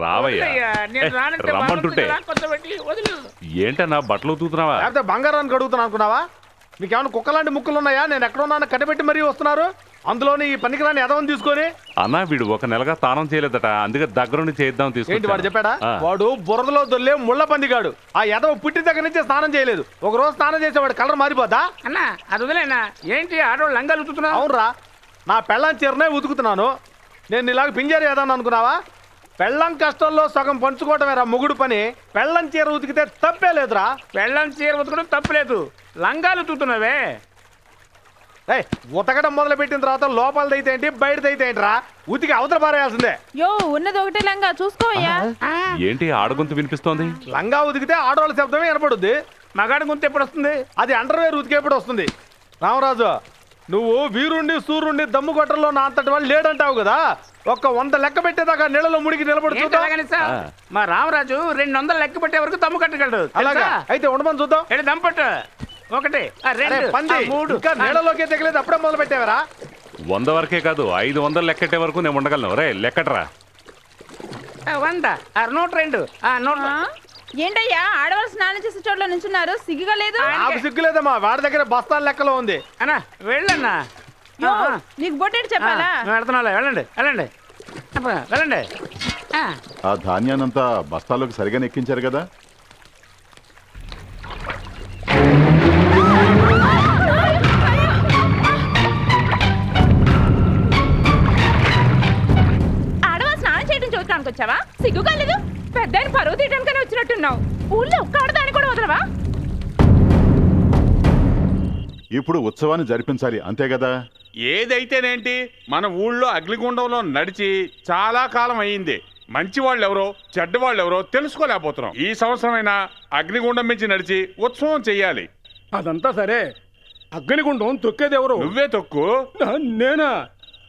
రావయ్యా రమ్మంటుంటే ఏంటన్నా బట్టలు ఉతుకుతున్నావా? లేకపోతే బంగారానికి అడుగుతున్నా అనుకున్నావా? మీకేమైనా కుక్కలాంటి ముక్కులు ఉన్నాయా? నేను ఎక్కడున్నాను కట్టబెట్టి మరీ వస్తున్నారు, అందులోని ఈ పనికిరాని ఎదవని తీసుకొని. అన్నా వీడు ఒక నెలగా స్నానం చేయలేదట, అందుకే దగ్గరుండి చేద్దాం తీసుకుంటే. వాడు చెప్పాడా? వాడు బురదలో దొల్లే ముళ్ళ పందిగాడు. ఆ ఎదవ పుట్టిన దగ్గర నుంచి స్నానం చేయలేదు. ఒక రోజు స్నానం చేసేవాడు కలర్ మారిపోద్దా? అన్నా అది వదిలేనా? ఏంటి ఆడవాళ్ళు లంగాలు ఉతుకుతున్నావు? అవునరా, నా పెళ్ళం చీరనే ఉతుకుతున్నాను. నేను ఇలాగ పింజారు ఏదన్నా అనుకున్నావా? పెళ్ళం కష్టంలో సగం పంచుకోవటమేరా మొగుడు పని. పెళ్ళం చీర ఉతికితే తప్పే లేదురా. పెళ్ళం చీర ఉతకడం తప్పులేదు, లంగాలు ఉతుకుతున్నావే. ఉతకడం మొదలు పెట్టిన తర్వాత లోపలదైతే ఏంటి బయటదైతే ఏంటిరా? ఉతికి అవతల పారేయాల్సిందే. యో ఉన్నది ఒకటే లంగా, చూసుకోవయ్యా. ఏంటి ఆడగొంతు వినిపిస్తోంది? లంగా ఉతికితే ఆడవాళ్ళ శబ్దమే వినపడుద్ది. మగాడి గొంతు ఎప్పుడు వస్తుంది? అది అండర్వేర్ ఉతికేప్పుడు వస్తుంది. రామరాజు, నువ్వు వీరుండి సూర్యుండి దమ్ము కొట్టల్లో నా అంతటి వాళ్ళు లేడంటావు కదా, ఒక్క 100 లెక్క పెట్టేదాకా నీళ్ళలో ముడికి నిలబడుతుందా? మా రామరాజు 200 లెక్క పెట్టే వరకు దమ్ము కట్టగలడు. అలాగా అయితే ఉండమని చూద్దాం. దమ్పట్టు 1 2 3 ఇంకా నీళ్ళలోకే తెగలేదు, అప్పుడే మొదలు పెట్టేవరా? 100 వరకే కాదు 500 లెక్కెట్టే వరకు నేను ఉండగలను. రే లెక్కట్రా. 100 102 ఏంటయ్యా ఆడవాళ్ళు స్నానం చేసే చోట్ల నుంచున్నారు, సిగ్గుగా లేదు? నాకు సిగ్గు లేదమ్మా, వాడి దగ్గర బస్తాల లెక్కలో ఉంది. అన్నా వెళ్ళన్నా, నీకు బొట్టేటి చెప్పాలా? వెళ్తున్నా, వెళ్ళండి వెళ్ళండి వెళ్ళండి. ఆ ధాన్యాన్నంతా బస్తాల్లోకి సరిగా ఎక్కించారు కదా? ఆడవాళ్ళు స్నానం చేయడం చూడటానికి వచ్చావా? సిగ్గుగా లేదు? పెద్ద పరువు తీయడానికనే వచ్చినట్టున్నావు. ఊళ్ళో ఒక్క ఆడదాన్ని కూడా వదలవా? ఇప్పుడు ఉత్సవాన్ని జరిపించాలి, అంతే కదా? ఏదైతేనేంటి, మన ఊళ్ళో అగ్నిగుండంలో నడిచి చాలా కాలం అయ్యింది. మంచి వాళ్ళు ఎవరో చెడ్డవాళ్ళు ఎవరో తెలుసుకోలేకపోతున్నాం. ఈ సంవత్సరమైనా అగ్నిగుండం మించి నడిచి ఉత్సవం చెయ్యాలి. అదంతా సరే, అగ్నిగుండం తొక్కేది ఎవరు? నువ్వే తొక్కు. నేనా?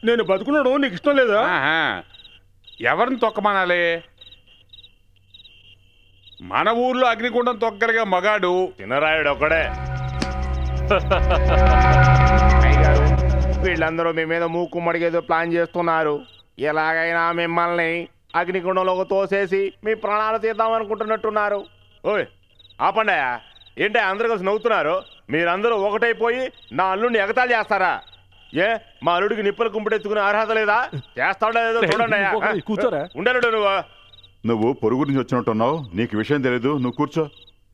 నేను బతుకున్నాడు నీకు ఇష్టం లేదా? ఎవరిని తొక్కమనాలి? మన ఊర్లో అగ్నిగుండం తొక్కగలిగే మగాడు చిన్నరాయుడు ఒక్కడే. వీళ్ళందరూ మీ మీద మూకు మడిగేదో ప్లాన్ చేస్తున్నారు. ఎలాగైనా మిమ్మల్ని అగ్నిగుండంలోకి తోసేసి మీ ప్రాణాలు తీద్దామనుకుంటున్నట్టున్నారు. ఓయ్ ఆపండాయా, ఏంటి అందరూ కలిసి నవ్వుతున్నారు? మీరందరూ ఒకటైపోయి నా అల్లుడిని ఎగతాళి చేస్తారా? ఏ మా అల్లుడికి నిప్పులు కుంపటెత్తుకునే అర్హత లేదా? చేస్తాడో లేదో చూడండి. కూర్చోరా. ఉండలేడు నువ్వు పొరుగు నుంచి వచ్చినట్టున్నావు, నీకు విషయం తెలీదు. నువ్వు కూర్చో.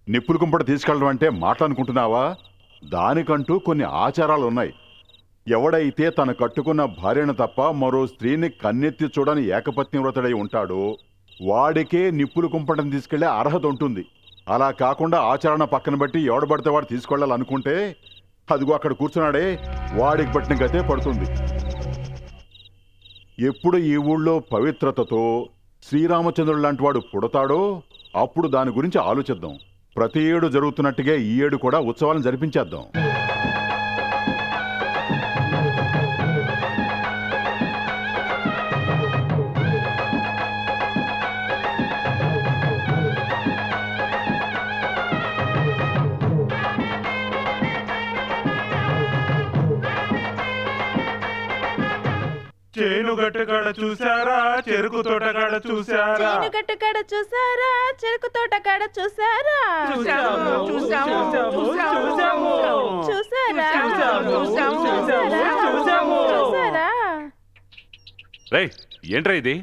నిప్పులు కుంపట తీసుకెళ్ళడం అంటే మాట్లాడుకుంటున్నావా? దానికంటూ కొన్ని ఆచారాలు ఉన్నాయి. ఎవడైతే తను కట్టుకున్న భార్యను తప్ప మరో స్త్రీని కన్నెత్తి చూడని ఏకపత్ని వ్రతుడై ఉంటాడో వాడికే నిప్పులు కుంపటం తీసుకెళ్లే అర్హత ఉంటుంది. అలా కాకుండా ఆచరణ పక్కన బట్టి ఎవడబడితే వాడు తీసుకెళ్లాలనుకుంటే అదిగో అక్కడ కూర్చున్నాడే వాడికి పట్టిన గతే పడుతుంది. ఎప్పుడు ఈ ఊళ్ళో పవిత్రతతో శ్రీరామచంద్రుడు లాంటి వాడు పుడతాడో అప్పుడు దాని గురించి ఆలోచిద్దాం. ప్రతి ఏడు జరుగుతున్నట్టుగా ఈ ఏడు కూడా ఉత్సవాలను జరిపించేద్దాం. చేనుగట్టు కాడ చూసారా, చెరుకు తోట కాడ చూసారా? చేనుగట్టు కాడ చూసారా, చెరుకు తోట కాడ చూసారా? చూసారా? రేయ్ ఏంట్రా ఇది?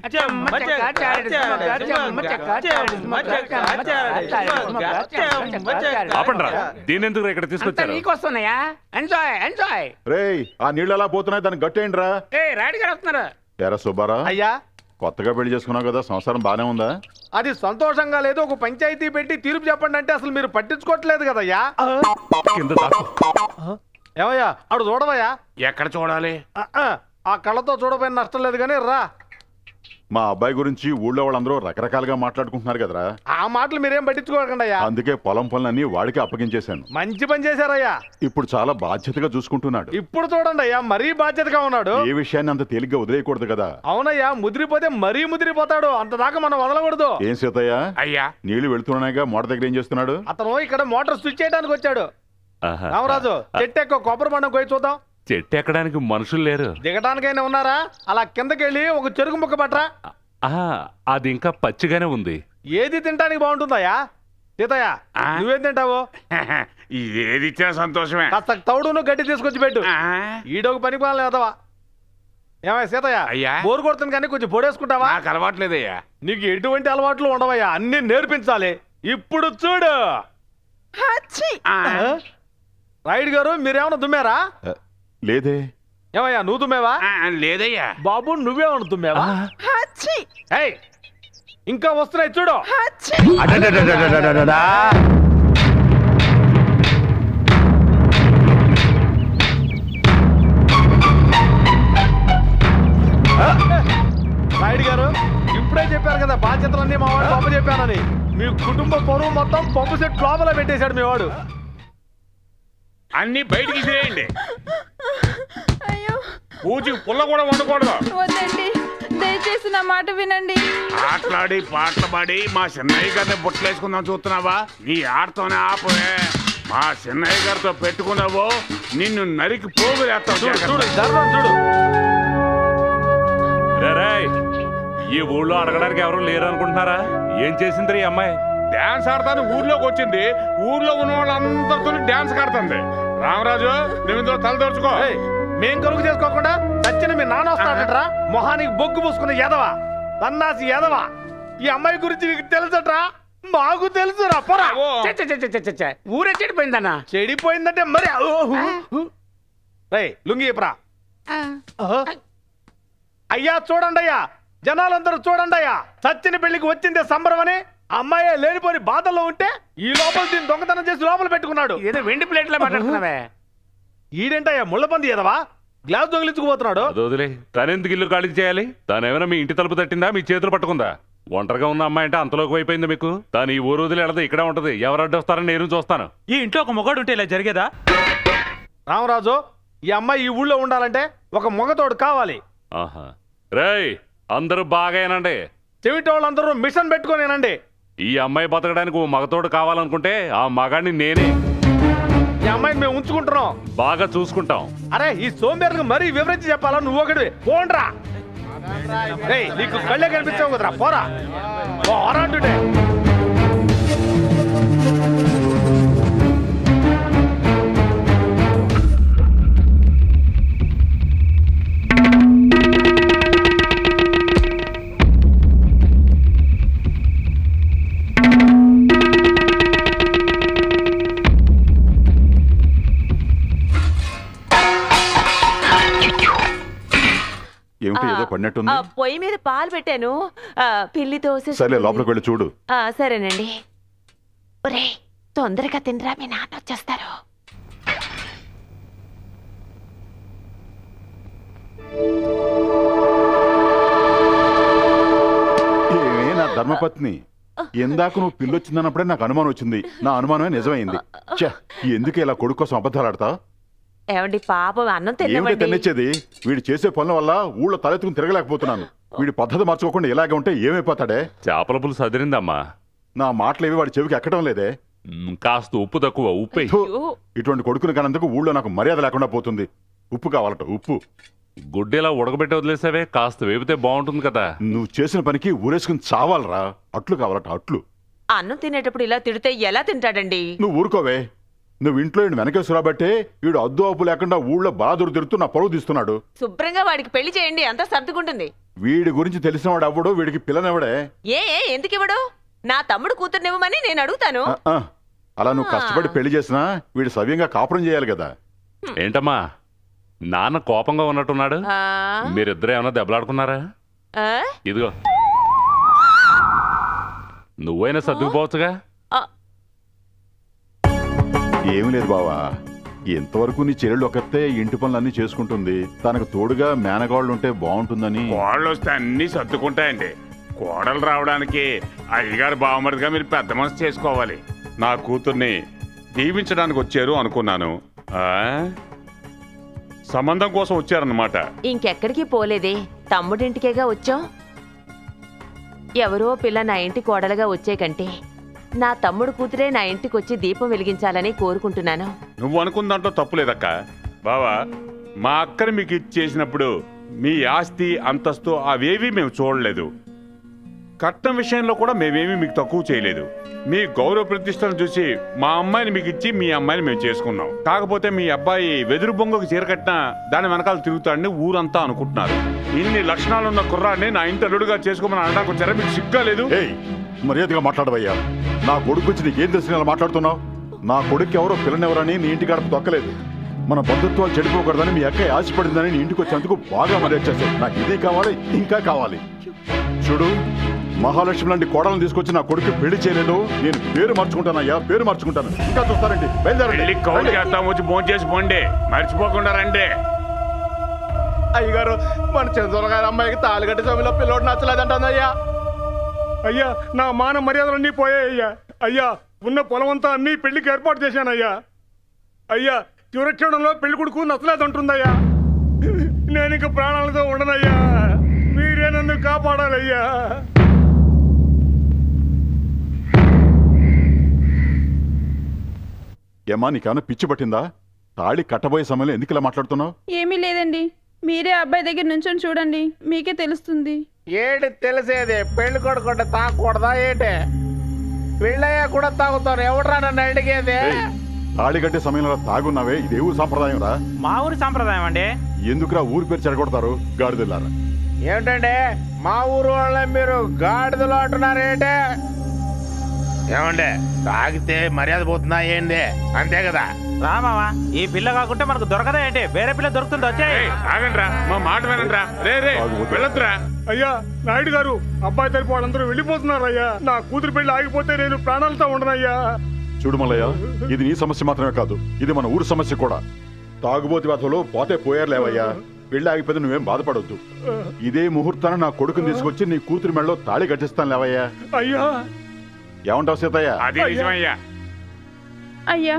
ఆపండ్రా, దీని ఎందుకు ఇక్కడ తీసుకొచ్చారు? నీకొస్తున్నాయా? Enjoy enjoy. రేయ్ ఆ నీళ్ళు ఎలా పోతున్నాయి, దాన్ని గట్టేయండిరా. రాడి గారు వస్తున్నారు. ఎరా సుబ్బారా, అయ్యా కొత్తగా పెళ్లి చేసుకున్నావు కదా, సంసారం బానే ఉందా? అది సంతోషంగా లేదు. ఒక పంచాయతీ పెట్టి తీర్పు చెప్పండి అంటే అసలు మీరు పట్టించుకోవట్లేదు కదయ్యా. ఏమయ్యా అడు చూడవయ్యా. ఎక్కడ చూడాలి? ఆ కళ్ళతో చూడపోయిన నష్టం లేదు కానీ రా. మా అబ్బాయి గురించి ఊళ్ళో వాళ్ళందరూ రకరకాలుగా మాట్లాడుకుంటున్నారు కదరా. ఆ మాటలు మీరేం పట్టించుకోకండి అయ్యా. అందుకే పొలం పనులన్నీ వాడికి అప్పగించేశాను. మంచి పని చేశారయ్యా. ఇప్పుడు చాలా బాధ్యతగా చూసుకుంటున్నాడు. ఇప్పుడు చూడండి అయ్యా, మరీ బాధ్యతగా ఉన్నాడు. ఏ విషయాన్ని అంత తేలిగ్గా వదిలేయకూడదు కదా. అవునయ్యా, ముదిరిపోతే మరీ ముదిరిపోతాడు. అంత దాకా మనం వదలకూడదు. ఏం సీతయ్య అయ్యా, నీళ్లు వెళుతున్నాయిగా, మోటార్ దగ్గర ఏం చేస్తున్నాడు? అతను ఇక్కడ మోటార్ స్విచ్ చేయడానికి వచ్చాడు. రామరాజు, చెట్టు ఎక్కువ కొబ్బరి బండం పోయి చూద్దాం. చెట్టు ఎక్కడానికి మనుషులు లేరు. దిగడానికైనా ఉన్నారా? అలా కిందకెళ్ళి ఒక చెరుకు ముక్క పట్టరా. అది ఇంకా పచ్చిగానే ఉంది. ఏది తినడానికి బాగుంటుందయ్యా? సీతయ్య నువ్వేం తింటావు? ఏది ఇచ్చినా సంతోషమే. కాస్త తౌడును గడ్డి తీసుకొచ్చి పెట్టు. ఈడొక పని పని లేదవా? ఏమయ్య సీతయ్య, అయ్యా బోరు కొడుతుంది కానీ కొంచెం పొడేసుకుంటావా? నాకు అలవాట్లేదయ్యా. నీకు ఎటువంటి అలవాట్లు ఉండవయ్యా, అన్ని నేర్పించాలి. ఇప్పుడు చూడు రైడ్ గారు, మీరేమన్నా దుమ్మారా? లేదే. ఏమయ్యా నువ్వు తుమ్మేవా? లేదయ్యా. బాబు నువ్వేమన్నా తుమ్మేవా? ఇంకా వస్తున్నాయి చూడు. రైడ్ గారు ఇప్పుడే చెప్పారు కదా బాధ్యతలన్నీ మా వాడు పంపు చెప్పానని. మీ కుటుంబ పొరువు మొత్తం పంపు సెట్ లోపల పెట్టేశాడు మీ వాడు. అన్ని బయటికి చేయండి. పూజకి పుల్ల కూడా వండకూడదు. వద్దండి, దయచేసి నా మాట వినండి. ఆటలాడి పాటలు పాడి మా చిన్నయ్య గారిని బుట్టలేసుకుందాం చూస్తున్నావా? నీ ఆటతోనే ఆపవే. మా చిన్నయ్య గారితో పెట్టుకున్నావో నిన్ను నరికి పోగులేస్తావు. చూడు చూడు. ఈ ఊళ్ళో అడగడానికి ఎవరు లేరు అనుకుంటున్నారా? ఏం చేసింది ఈ అమ్మాయి? డాన్స్ ఆడతాను ఊర్లోకి వచ్చింది. ఊర్లో ఉన్న వాళ్ళందరితో డాన్స్ ఆడుతుంది. రామరాజు నువ్వు ఇందులో తల దోచుకో. మేం కలుగు చేసుకోకుండా చచ్చిన మీ నాన్న వస్తాడట్రా. మొహానికి బొగ్గు పూసుకున్న ఎదవా, సన్నాసి ఎదవా. ఈ అమ్మాయి గురించి నీకు తెలుసట్రా? మాకు తెలుసురా. పోరా. ఊరే చెడిపోయిందన్నా. చెడిపోయిందంటే మరి లుంగి ఇప్రా. అయ్యా చూడండి అయ్యా, జనాలందరూ చూడండి అయ్యా, చచ్చిన పెళ్లికి వచ్చిందే సంబరమని అమ్మాయి లేనిపోని బాధల్లో ఉంటే ఈ లోపల దీన్ని దొంగతనం చేసి లోపల పెట్టుకున్నాడు. ఏదో వెండి ప్లేట్లో మాట్లాడుతున్నావే. ఈడేంటయ్యా ముళ్ళపంది ఎదవా, గ్లాస్ దొంగిలించుకుపోతున్నాడు. వదిలే, తనెందుకు ఇల్లు ఖాళీ చేయాలి? తనేమైనా మీ ఇంటి తలుపు తట్టిందా, మీ చేతులు పట్టుకుందా? ఒంటరిగా ఉన్న అమ్మాయి అంటే అంతలోకి అయిపోయింది మీకు. తను ఈ ఊరు వదిలి వెళదు, ఇక్కడే ఉంటది. ఎవరు అడ్డొస్తారని నేను చూస్తాను. ఈ ఇంట్లో ఒక మొగాడు ఉంటే ఇలా జరిగేదా? రామరాజు, ఈ అమ్మాయి ఈ ఊళ్ళో ఉండాలంటే ఒక మొగతోడు కావాలి. ఆహా రేయ్, అందరూ బాగానండి. చెవిటోళ్ళందరూ మిషన్ పెట్టుకోనేనండి. ఈ అమ్మాయి బతకడానికి ఓ మగతోడు కావాలనుకుంటే ఆ మగాడిని నేనే. ఈ అమ్మాయిని మేము ఉంచుకుంటున్నాం, బాగా చూసుకుంటాం. అరే ఈ సోంబేరుకు మరీ వివరించి చెప్పాలా? నువ్వు ఒకటి పోండ్రా. నీకు కళ్ళే కనిపించావు కదరా, పోరా పోరాంటుంటే. ఏమిటి ఏదో పడినట్టుంది? పొయ్యి మీద పాలు పెట్టాను, పిల్లితో. సరే లోపలికి వెళ్ళి చూడు. సరేనండి. ఒరే తొందరగా తినరా, మీ నాన్న వచ్చేస్తారు. ఏమే నా ధర్మపత్ని, ఎందాక నువ్వు పిల్లొచ్చిందన్నప్పుడే నాకు అనుమానం వచ్చింది. నా అనుమానమే నిజమైంది. ఎందుకు ఇలా కొడుకు కోసం అబద్ధాలు ఆడతావు? ఏమండి పాపం అన్నం ఏమిటి తినిచ్చేది? వీడు చేసే పనుల వల్ల ఊళ్ళో తలెత్తుకుని తిరగలేకపోతున్నాను. వీడి పద్ధతి మార్చుకోకుండా ఇలాగే ఉంటే ఏమైపోతాడే? చేపల పులుసు అదిరిందమ్మా. నా మాటలు ఏవి వాడి చెవికి ఎక్కడం లేదే. కాస్త ఉప్పు తక్కువ. ఉప్పు ఇటువంటి కొడుకుని కానందుకు ఊళ్ళో నాకు మర్యాద లేకుండా పోతుంది. ఉప్పు కావాలట, ఉప్పు. గుడ్డేలా ఉడకబెట్టి వదిలేసావే, కాస్త వేపితే బాగుంటుంది కదా. నువ్వు చేసిన పనికి ఊరేసుకుని చావాలరా. అట్లు కావాలట, అట్లు. అన్నం తినేటప్పుడు ఇలా తిడితే ఎలా తింటాడండి? నువ్వు ఊరుకోవే. నువ్వు ఇంట్లో ఈయన వెనకేసురాబట్టే వీడు అద్దు అప్పు లేకుండా ఊళ్ళో బాధురు తిరుగుతూ నా పరువు తీస్తున్నాడు. శుభ్రంగా వాడికి పెళ్లి చేయండి, అంతా సర్దుకుంటుంది. వీడి గురించి తెలిసినవాడు అవ్వడు, వీడికి పిల్లనివ్వడే. ఎందుకు ఇవ్వడు? నా తమ్ముడు కూతుర్నివ్వమని నేను అడుగుతాను. అలా నువ్వు కష్టపడి పెళ్లి చేసినా వీడు సవ్యంగా కాపురం చేయాలి కదా. ఏంటమ్మా నాన్న కోపంగా ఉన్నట్టున్నాడు? మీరిద్దరు ఏమన్నా దెబ్బలాడుకున్నారా? ఇదిగో నువ్వైనా సర్దుకుపోవచ్చుగా. ఏమి లేదు బావా, ఎంతవరకు నీ చెల్లెళ్ళు ఒకతే ఇంటి పనులన్నీ చేసుకుంటుంది. తనకు తోడుగా మేనగాళ్ళు ఉంటే బాగుంటుందని. కోడలు వస్తే అన్ని సర్దుకుంటాయండి. కోడలు రావడానికి అయ్యగారు బావమరిదిగా మీరు పెద్ద మనసు చేసుకోవాలి. నా కూతుర్ని దీవించడానికి వచ్చారు అనుకున్నాను. సంబంధం కోసం వచ్చారన్నమాట. ఇంకెక్కడికి పోలేదే, తమ్ముడింటికేగా వచ్చాం. ఎవరో పిల్ల నా ఇంటి కోడలుగా వచ్చే కంటే నా తమ్ముడు కూతురే నా ఇంటికి వచ్చి దీపం వెలిగించాలని కోరుకుంటున్నాను. నువ్వు అనుకున్న దాంట్లో తప్పులేదక్క. బావా, మా అక్కని మీకు ఇచ్చేసినప్పుడు మీ ఆస్తి అంతస్తు అవేవి మేము చూడలేదు. కట్నం విషయంలో కూడా మేమేమీ మీకు తక్కువ చేయలేదు. మీ గౌరవ ప్రతిష్టలను చూసి మా అమ్మాయిని మీకు ఇచ్చి మీ అమ్మాయిని మేము చేసుకున్నాం. కాకపోతే మీ అబ్బాయి వెదురు బొంగకు చీర కట్టినా దాని వెనకాల తిరుగుతాడని ఊరంతా అనుకుంటున్నారు. ఇన్ని లక్షణాలున్న కుర్రాన్ని నా ఇంటి అల్లుడుగా చేసుకోమని అనడానికి వచ్చారా? మీకు సిగ్గా లేదు? మర్యాదగా మాట్లాడవయ్యా. నా కొడుకు గురించి నీకేం తెలిసిన ఇలా మాట్లాడుతున్నావు? నా కొడుకు ఎవరో పిల్లనెవరని నీ ఇంటి గడప తొక్కలేదు. మన బంధుత్వాలు చెడిపోకూడదని మీ అక్క ఆశపడిందని నీ ఇంటికి వచ్చేందుకు బాగా మర్యాద చేశావు. నాకు ఇది కావాలి, ఇంకా కావాలి. చూడు, మహాలక్ష్మి లాంటి కోడలను తీసుకొచ్చి నా కొడుకు పెళ్లి చేయలేదు. నేను పేరు మార్చుకుంటానయ్యా, పేరు మార్చుకుంటాను. ఇంకా చూస్తారండి, పెళ్లి కౌలు చేస్తాం, వచ్చి భోజనం చేసి పోండి, మర్చిపోకుండా రండి. అయ్యగారు, మన చంద్ర గారి అమ్మాయికి తాలిగట్టి సమయంలో పిల్లోడు నచ్చలేదంటుందయ్యా. అయ్యా, నా మాన మర్యాదలన్నీ పోయాయ్యా. అయ్యా, ఉన్న పొలం అంతా అన్ని పెళ్లికి ఏర్పాటు చేశానయ్యా. అయ్యా, చివరక్షణంలో పెళ్లి కొడుకు నచ్చలేదంటుందయ్యా. నేను ఇంక ప్రాణాలతో ఉండనయ్యా. మీరే నన్ను కాపాడాలయ్యా. ఏమా, నీకేమన్నా పిచ్చి పట్టిందా? తాళి కట్టబోయే సమయంలో ఎందుకు ఇలా మాట్లాడుతున్నావు? ఏమీ లేదండి, మీరే అబ్బాయి దగ్గర నుంచొని చూడండి, మీకే తెలుస్తుంది. ఏటి తెలిసేది? పెళ్లి కొడుకుంటే తాగకూడదా ఏటే? పెళ్ళయ్యా కూడా తాగుతారు. ఎవడరా నన్ను అడిగేది? తాళి కట్టే సమయంలో తాగున్నావే, ఇదే ఊరు సాంప్రదాయం రా. మా ఊరి సాంప్రదాయం అండి. ఎందుకురా ఊరి పేరు చెడగొడతారు? గాడిదలారా. ఏమిటండి మా ఊరు వాళ్ళని మీరు గాడిదలు అంటున్నారేంటే? ఏమండి, తాగితే మర్యాద పోతుందా ఏంది? అంతే కదా రామావా, ఈ పిల్ల కాకుంటే మనకు దొరకదా ఏంటి? వేరే పిల్ల దొరుకుతుంది. వచ్చాయి, ఆగండ్రా, మా మాట వినండ్రా. రే రే, వెళ్ళొద్దురా. అయ్యా, నాయుడు గారు, అబ్బాయి తరపు వాళ్ళందరూ వెళ్ళిపోతున్నారు అయ్యా. నా కూతురు పెళ్లి ఆగిపోతే నేను ప్రాణాలతో ఉండనయ్యా. చూడు మల్లయ్య, ఇది నీ సమస్య మాత్రమే కాదు, ఇది మన ఊరు సమస్య కూడా. తాగుబోతి బాధలో పోతే పోయారు లేవయ్యా. పెళ్లి ఆగిపోతే నువ్వేం బాధపడొద్దు. ఇదే ముహూర్తాన్ని నా కొడుకుని తీసుకొచ్చి నీ కూతురు మెడలో తాళి కట్టిస్తాను లేవయ్యా. అయ్యా, ఏమంటావు సీతయ్య? అది నిజమయ్యా. అయ్యా,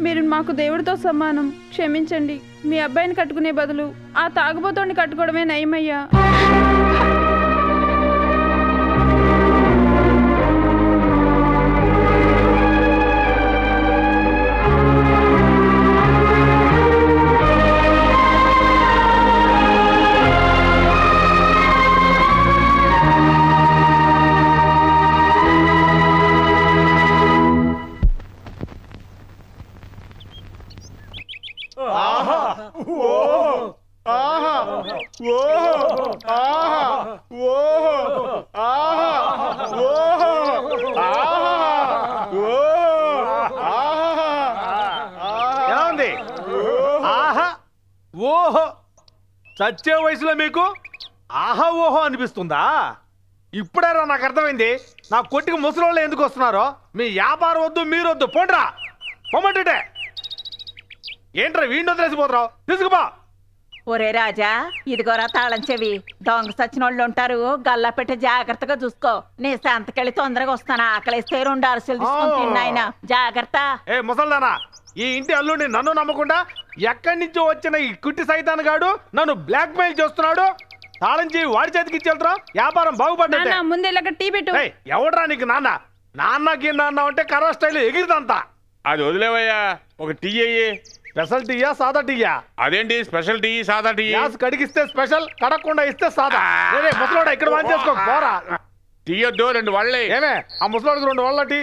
మీరు మాకు దేవుడితో సమానం, క్షమించండి. మీ అబ్బాయిని కట్టుకునే బదులు ఆ తాగుబోతోని కట్టుకోవడమే నయమయ్యా. ఏమంది? ఆహా ఓహో, చచ్చే వయసులో మీకు ఆహా ఓహో అనిపిస్తుందా? ఇప్పుడేరా నాకు అర్థమైంది. నా కొట్టికి ముసలోళ్ళు ఎందుకు వస్తున్నారో. మీ వ్యాపారం వద్దు, మీరు వద్దు, పోండ్రా పొమ్మంటే. ఏంట్రా వీడిని వదిలేసిపోతున్నావు? తీసుకుపో. ఒరే రాజా, ఇదిగోరా తాళం చెవి. దొంగ సచ్చినోళ్ళు ఉంటారు, గల్లా పెట్టి జాగ్రత్తగా చూసుకో. నీ సంతకెళ్ళి తొందరగా వస్తాను. ఆకలిస్తే 2 అరసలు తీసుకుని తిన్నాయన. జాగ్రత్త. ఏ ముసల్దానా, ఈ ఇంటి అల్లుడిని నన్ను నమ్మకుండా ఎక్కడి నుంచో వచ్చిన ఈ కుట్టి సైతాన్ గాడు నన్ను బ్లాక్ మెయిల్ చేస్తున్నాడు. తాళం చెవి వాడి చేతికి ఇచ్చేళ్తారా? వ్యాపారం బాగుపడ్డా. ముందే టీ పెట్టు. ఎవడరా నీకు నాన్న? నాన్నకి నాన్న అంటే కర్ర స్టైల్ ఎగిరిదంతా. అది వదిలేవయ్యా, ఒక టీ అయ్యి. స్పెషల్ టీయా సాదా టీయా? అదేంటి స్పెషల్ టీ సాదా టీ? గ్యాస్ కడిగిస్తే స్పెషల్, కడగకుండా ఇస్తే సాదా. ముసలోడా ఇక్కడ వాన్ చేసుకో పోరా. టీ వద్దు, 2 వాళ్ళే. ఏమే ఆ ముసలోడికి 2 వాళ్ళ టీ.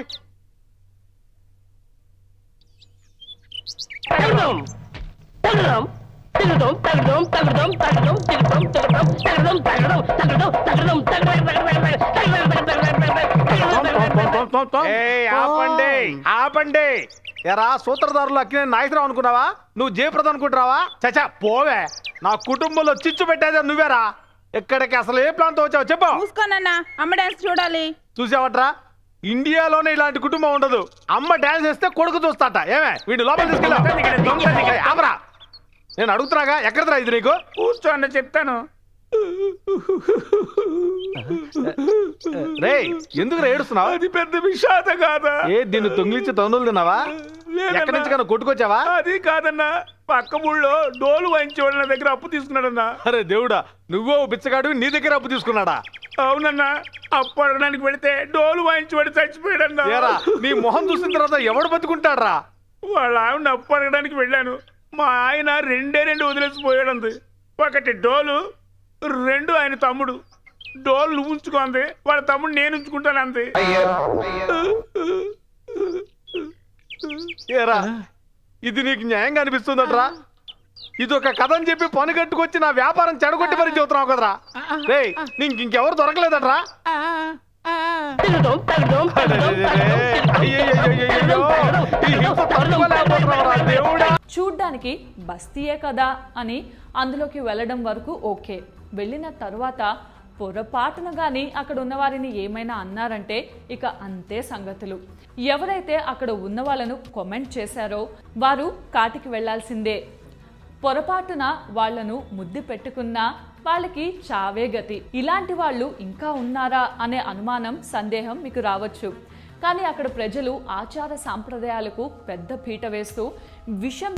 ఆపండి ఆపండి. ఎరా సూత్రధారులు అక్కినే నాయకురావు అనుకున్నావా? నువ్వు జయప్రద అనుకుంటున్నావా? చచ్చా పోవే. నా కుటుంబంలో చిచ్చు పెట్టేదే నువ్వేరా. ఇక్కడికి అసలు ఏ ప్లాన్తో వచ్చావు చెప్పు. చూసుకోనన్నా, అమ్మ డాన్స్ చూడాలి. చూసావట్రా, ఇండియాలోనే ఇలాంటి కుటుంబం ఉండదు. అమ్మ డాన్స్ వేస్తే కొడుకు చూస్తాట. ఏమే వీడిని లోపల తీసుకెళ్ళా. ఆపరా, నేను అడుగుతున్నాగా. ఎక్కడరా ఇది నీకు? కూర్చోండి చెప్తాను. రే ఎందుకు ఏడుస్తున్నావు? అది పెద్ద విషాద కాదా? ఏ దీన్ని తొంగిలించి తొందరలు తిన్నావా? ఎక్కడి నుంచి కన్నా కొట్టుకొచ్చావా? అది కాదన్నా, పక్క ఊళ్ళో డోలు వాయించే వాళ్ళ దగ్గర అప్పు తీసుకున్నాడన్నా. అరే దేవుడా, నువ్వో బిచ్చగాడు నీ దగ్గర అప్పు తీసుకున్నాడా? అవునన్నా, అప్పు అడగడానికి వెళితే డోలు వాయించేవాడు చచ్చిపోయాడన్నా. నీ మొహం చూసిన తర్వాత ఎవడు బతుకుంటాడ్రా? వాళ్ళ ఆవిడ అప్పు అడగడానికి వెళ్ళాను. మా ఆయన 2 వదిలేసిపోయాడంది. 1 డోలు, 2 ఆయన తమ్ముడు. డోలు ఉంచుకుంది, వాడి తమ్ముడు నేను ఉంచుకుంటాను అంతే. ఏరా ఇది నీకు న్యాయంగా అనిపిస్తుందట్రా? ఇది ఒక కథ అని చెప్పి పని కట్టుకొచ్చి నా వ్యాపారం చెడగొట్టి మరీ చూస్తున్నావు కదరా? రే నీకు ఇంకెవరు దొరకలేదట్రా? చూడ్డానికి బస్తీయే కదా అని అందులోకి వెళ్ళడం వరకు ఓకే. వెళ్ళిన తరువాత పొరపాటున గాని అక్కడ ఉన్న వారిని ఏమైనా అన్నారంటే ఇక అంతే సంగతులు. ఎవరైతే అక్కడ ఉన్న వాళ్ళను కామెంట్ చేశారో వారు కాటికి వెళ్లాల్సిందే. పొరపాటున వాళ్లను ముద్దు పెట్టుకున్నా వాళ్ళకి చావే గతి. ఇలాంటి వాళ్ళు ఇంకా ఉన్నారా అనే అనుమానం, సందేహం మీకు రావచ్చు. కానీ అక్కడ ప్రజలు ఆచార సాంప్రదాయాలకు పెద్ద పీట వేస్తూ విషం